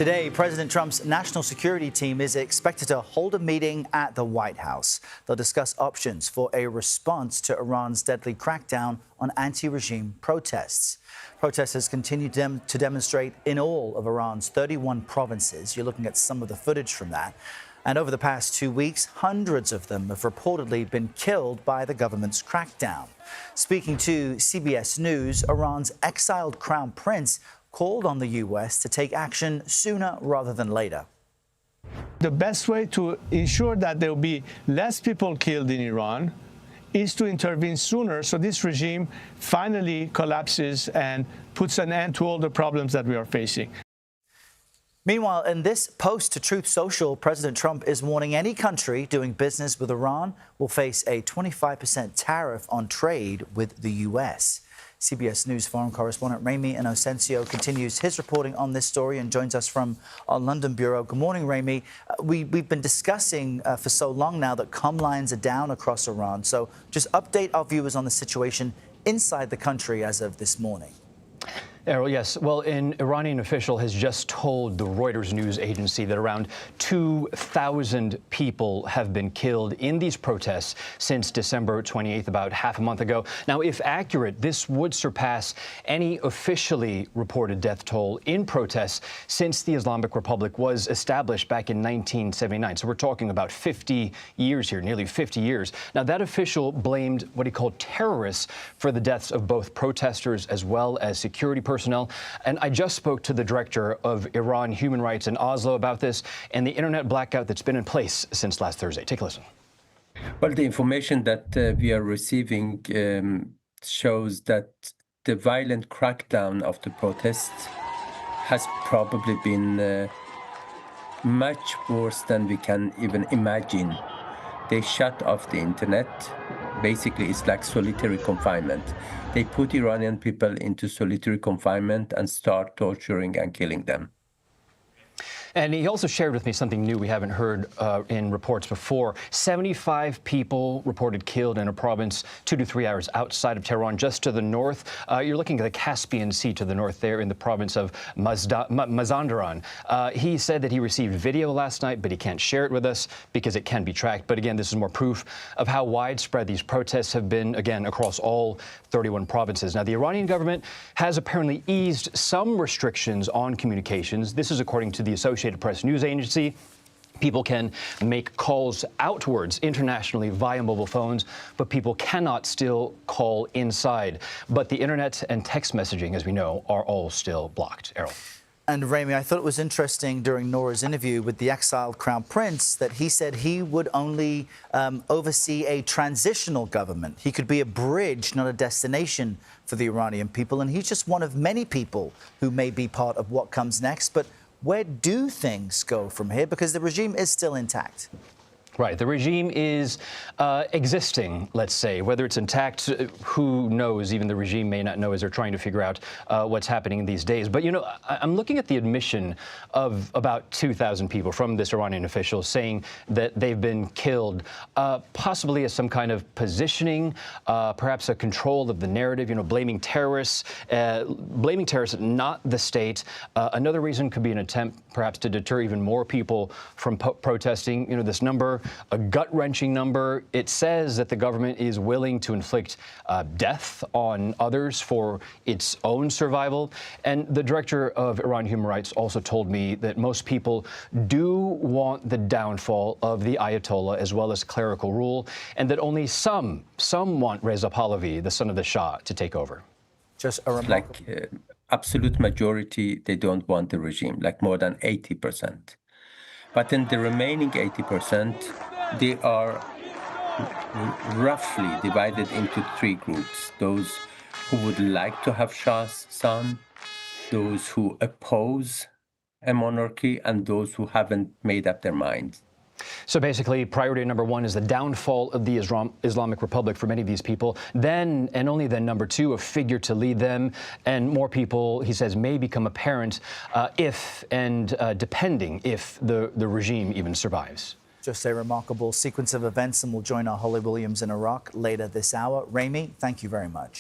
Today, President Trump's national security team is expected to hold a meeting at the White House. They'll discuss options for a response to Iran's deadly crackdown on anti-regime protests. Protesters continue to demonstrate in all of Iran's 31 provinces. You're looking at some of the footage from that. And over the past 2 weeks, hundreds of them have reportedly been killed by the government's crackdown. Speaking to CBS News, Iran's exiled crown prince called on the U.S. to take action sooner rather than later. The best way to ensure that there will be less people killed in Iran is to intervene sooner so this regime finally collapses and puts an end to all the problems that we are facing. Meanwhile, in this post to Truth Social, President Trump is warning any country doing business with Iran will face a 25% tariff on trade with the U.S. CBS News foreign correspondent Ramy Inocencio continues his reporting on this story and joins us from our London bureau. Good morning, Ramy. We've been discussing for so long now that comm lines are down across Iran. So just update our viewers on the situation inside the country as of this morning. Errol, yes. Well, an Iranian official has just told the Reuters news agency that around 2,000 people have been killed in these protests since December 28th, about half a month ago. Now, if accurate, this would surpass any officially reported death toll in protests since the Islamic Republic was established back in 1979. So we're talking about 50 years here, nearly 50 years. Now, that official blamed what he called terrorists for the deaths of both protesters as well as security personnel. And I just spoke to the director of Iran Human Rights in Oslo about this and the internet blackout that's been in place since last Thursday. Take a listen. Well, the information that we are receiving shows that the violent crackdown of the protests has probably been much worse than we can even imagine. They shut off the internet. Basically, it's like solitary confinement. They put Iranian people into solitary confinement and start torturing and killing them. And he also shared with me something new we haven't heard in reports before. 75 people reported killed in a province 2 to 3 hours outside of Tehran, just to the north. You're looking at the Caspian Sea to the north there in the province of Mazandaran. He said that he received video last night, but he can't share it with us because it can be tracked. But again, this is more proof of how widespread these protests have been, again, across all 31 provinces. Now, the Iranian government has apparently eased some restrictions on communications. This is according to the Associated Press news agency. People can make calls outwards internationally via mobile phones, but people cannot still call inside. But the internet and text messaging, as we know, are all still blocked. Errol. And Ramy, I thought it was interesting during Nora's interview with the exiled crown prince that he said he would only oversee a transitional government. He could be a bridge, not a destination for the Iranian people. And he's just one of many people who may be part of what comes next. But where do things go from here? Because the regime is still intact. Right. The regime is existing, let's say. Whether it's intact, who knows? Even the regime may not know as they're trying to figure out what's happening these days. But, you know, I'm looking at the admission of about 2,000 people from this Iranian official saying that they've been killed, possibly as some kind of positioning, perhaps a control of the narrative, you know, blaming terrorists, not the state. Another reason could be an attempt perhaps to deter even more people from protesting. You know, this number, a gut-wrenching number. It says that the government is willing to inflict death on others for its own survival. And the director of Iran Human Rights also told me that most people do want the downfall of the Ayatollah as well as clerical rule, and that only some want Reza Pahlavi, the son of the Shah, to take over. Just a remarkable... Like absolute majority, they don't want the regime, like more than 80%. But in the remaining 80%, they are roughly divided into 3 groups. Those who would like to have Shah's son, those who oppose a monarchy, and those who haven't made up their minds. So basically, priority number 1 is the downfall of the Islamic Republic for many of these people. Then, and only then, number 2, a figure to lead them. And more people, he says, may become apparent if and depending if the regime even survives. Just a remarkable sequence of events, and we'll join our Holly Williams in Iraq later this hour. Ramy, thank you very much.